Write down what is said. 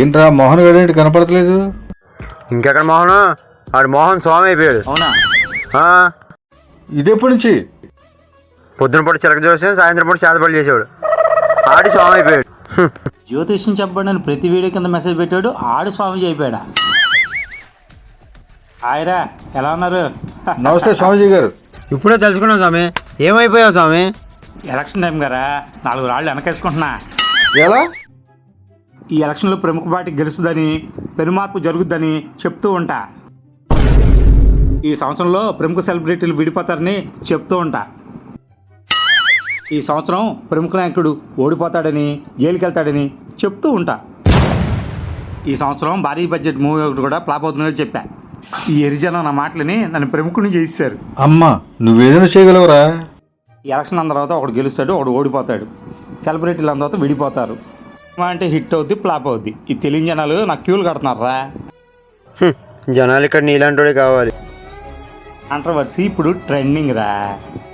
ఏంట్రా మోహన్ గారు ఏంటి కనపడట్లేదు? ఇంకెక్కడ మోహన్? ఆడు మోహన్ స్వామి అయిపోయాడు. అవునా? ఇదెప్పటి నుంచి? పొద్దున పూట చిలక చూసి సాయంత్రం పూట చేతపడి చేసేవాడు. ఆడి స్వామి అయిపోయాడు. జ్యోతిష్యం చెప్పబడిన ప్రతి వీడియో కింద మెసేజ్ పెట్టాడు, ఆడు స్వామి అయిపోయాడా? హాయ్రా, ఎలా ఉన్నారు? నమస్తే స్వామీజీ గారు. ఇప్పుడే తెలుసుకున్నాం స్వామి. ఏమైపోయావు స్వామి? ఎలక్షన్ టైం గారా, 4 రాళ్ళు వెనకేసుకుంటున్నా. ఎలా? ఈ ఎలక్షన్లో ప్రముఖ పార్టీ గెలుస్తుందని, పెనుమార్పు జరుగుద్దని చెప్తూ ఉంటా. ఈ సంవత్సరంలో ప్రముఖ సెలబ్రిటీలు విడిపోతారని చెప్తూ ఉంటా. ఈ సంవత్సరం ప్రముఖ నాయకుడు ఓడిపోతాడని, జైలుకి వెళ్తాడని చెప్తూ ఉంటా. ఈ సంవత్సరం భారీ బడ్జెట్ మూవీ ఒకటి కూడా ఫ్లాప్ అవుతుందని చెప్పా. ఈ ఎరిజనం నా మాటలని నన్ను ప్రముఖుని చేయిస్తారు. అమ్మా నువ్వేదైనా చేయగలవురా? ఎలక్షన్ అన్న తర్వాత ఒకడు గెలుస్తాడు, ఒకడు ఓడిపోతాడు. సెలబ్రిటీలు అన్న తర్వాత విడిపోతారు. అంటే హిట్ అవుద్ది, ఫ్లాప్ అవుద్ది. ఈ తెలియని జనాలు నాకు క్యూలు కడుతున్నారా? జనాలు ఇక్కడ నీలాంటి కావాలి. కాంట్రవర్సీ ఇప్పుడు ట్రెండింగ్ రా.